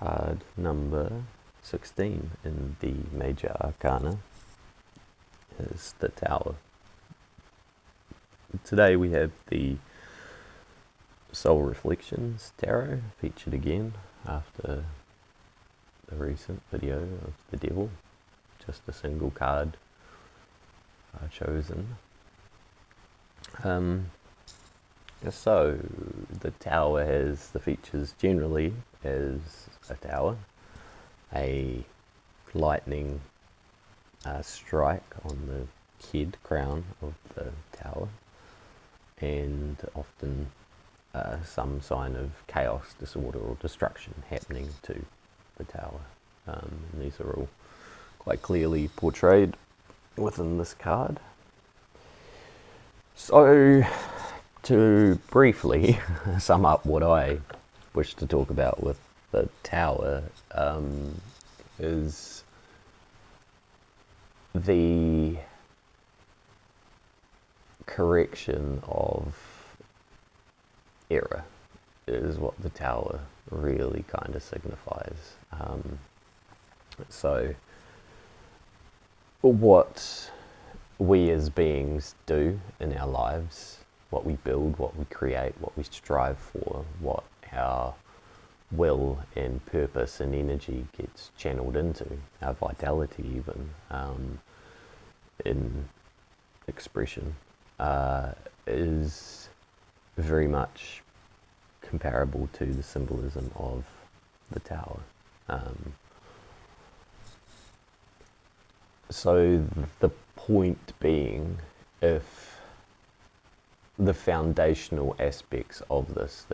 card number 16 in the Major Arcana is the Tower. Today we have the Soul Reflections Tarot featured again after the recent video of the Devil. Just a single card chosen. So the Tower has the features generally as a tower, a lightning strike on the head crown of the tower, and often some sign of chaos, disorder or destruction happening to the tower. These are all quite clearly portrayed within this card. So to briefly sum up what I wish to talk about with the Tower is the correction of error is what the Tower really kind of signifies. So what we as beings do in our lives, what we build, what we create, what we strive for, what our will and purpose and energy gets channeled into, our vitality even, in expression, is very much comparable to the symbolism of the Tower. So the point being, if the foundational aspects of this,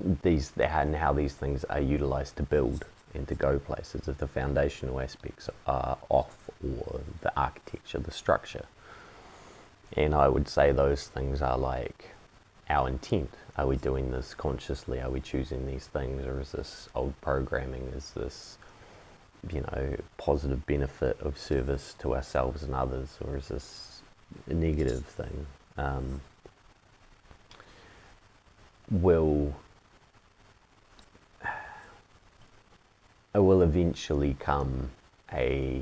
and how these things are utilized to build and to go places, if the foundational aspects are off, or the architecture, the structure, and I would say those things are like our intent. Are we doing this consciously? Are we choosing these things, or is this old programming? Is this, positive benefit of service to ourselves and others, or is this a negative thing? Will eventually come a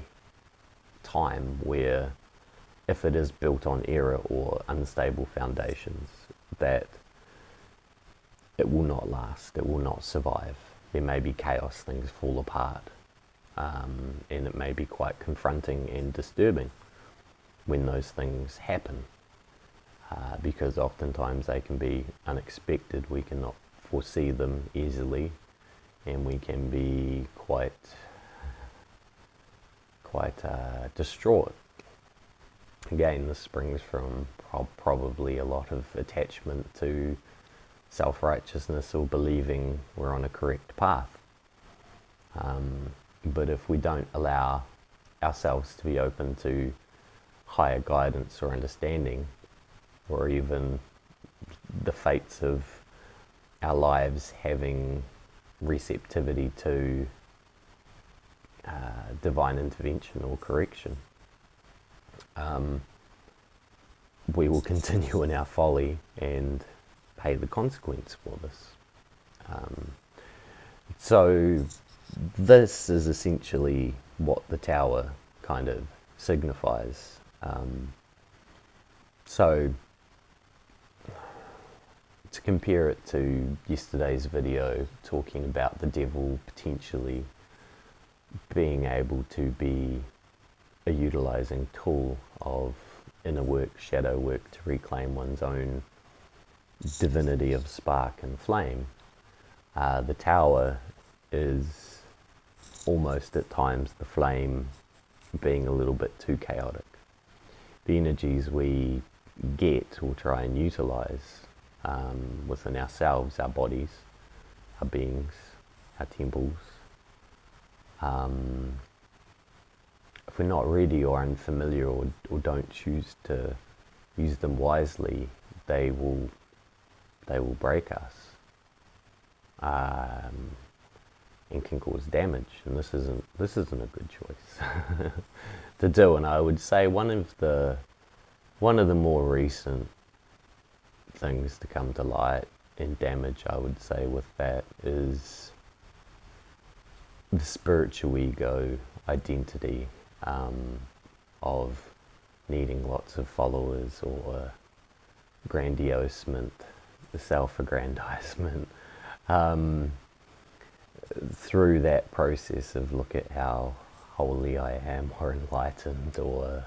time where, if it is built on error or unstable foundations, that it will not last, it will not survive. There may be chaos, things fall apart, and it may be quite confronting and disturbing when those things happen, because oftentimes they can be unexpected. We cannot foresee them easily, and we can be quite distraught. Again, this springs from probably a lot of attachment to self-righteousness or believing we're on a correct path. But if we don't allow ourselves to be open to higher guidance or understanding, or even the fates of our lives having receptivity to divine intervention or correction, we will continue in our folly and pay the consequence for this. So this is essentially what the Tower kind of signifies. So to compare it to yesterday's video talking about the Devil potentially being able to be a utilizing tool of inner work, shadow work, to reclaim one's own divinity of spark and flame, the Tower is almost at times the flame being a little bit too chaotic. The energies we get or try and utilize within ourselves, our bodies, our beings, our temples, if we're not ready or unfamiliar, or don't choose to use them wisely, they will break us, and can cause damage. And this isn't a good choice to do. And I would say one of the more recent things to come to light and damage, I would say, with that is the spiritual ego identity of needing lots of followers or grandiosement, self-aggrandizement, through that process of look at how holy I am or enlightened or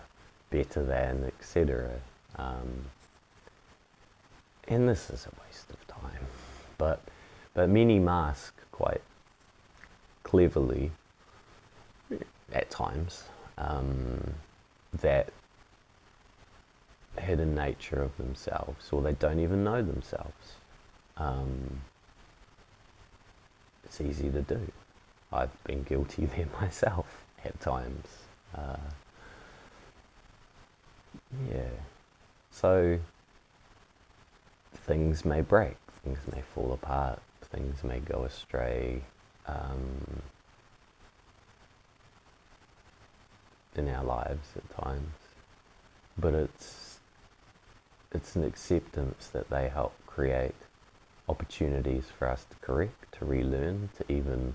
better than, etc. And this is a waste of time. But many mask quite cleverly at times that hidden nature of themselves, or they don't even know themselves. It's easy to do. I've been guilty there myself at times. Yeah. So things may break, things may fall apart, things may go astray in our lives at times. But it's an acceptance that they help create opportunities for us to correct, to relearn, to even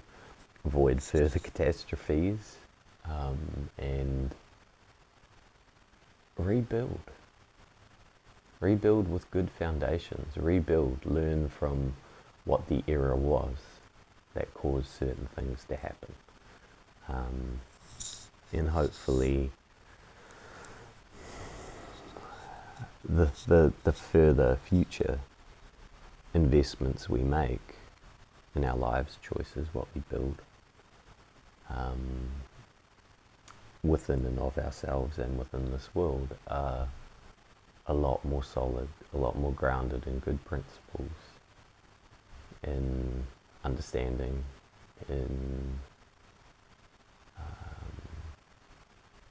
avoid further catastrophes, and rebuild. Rebuild with good foundations. Rebuild, learn from what the error was that caused certain things to happen. And hopefully the further future investments we make in our lives, choices, what we build within and of ourselves and within this world are a lot more solid, a lot more grounded in good principles, in understanding, in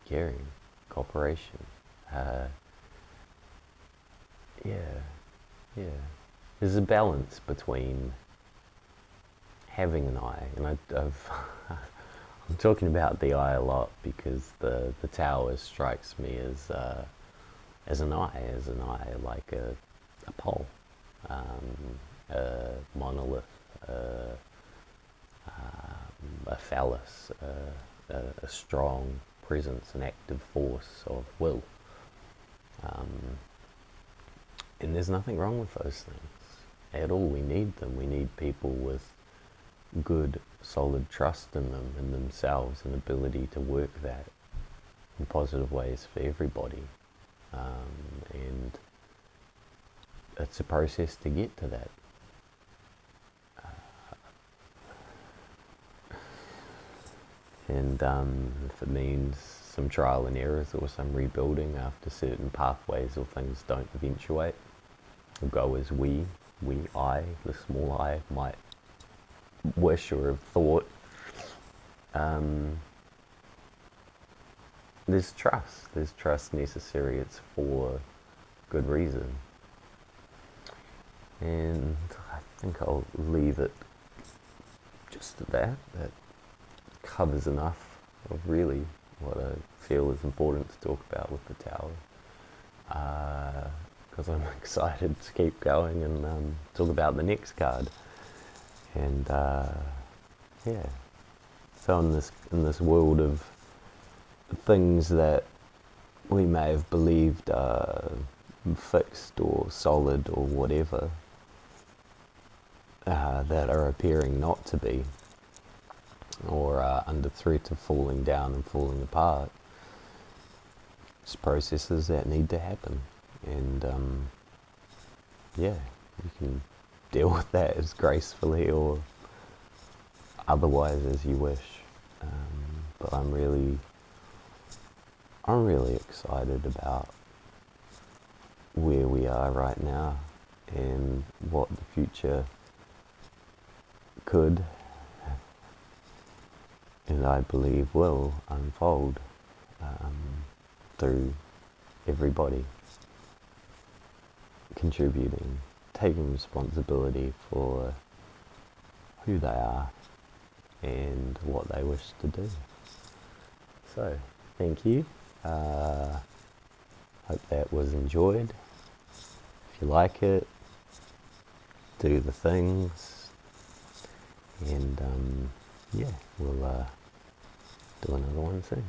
caring, cooperation. Yeah. There's a balance between having an eye, and I've I'm talking about the eye a lot because the tower strikes me as an eye, like a pole, a monolith, a phallus, a strong presence, an active force of will. And there's nothing wrong with those things at all. We need them. We need people with good, solid trust in them, in themselves, and ability to work that in positive ways for everybody. And it's a process to get to that. And if it means some trial and errors or some rebuilding after certain pathways or things don't eventuate, or go as I, the small I, might wish or have thought, there's trust necessary. It's for good reason. And I think I'll leave it just at that. That covers enough of really what I feel is important to talk about with the tower. Because I'm excited to keep going and talk about the next card. And yeah, so in this world of things that we may have believed are fixed or solid or whatever, that are appearing not to be, or are under threat of falling down and falling apart, it's processes that need to happen. And yeah, you can deal with that as gracefully or otherwise as you wish. But I'm really excited about where we are right now and what the future could, and I believe will, unfold through everybody contributing, taking responsibility for who they are and what they wish to do. So, thank you. Hope that was enjoyed. If you like it, do the things, and yeah, we'll do another one soon.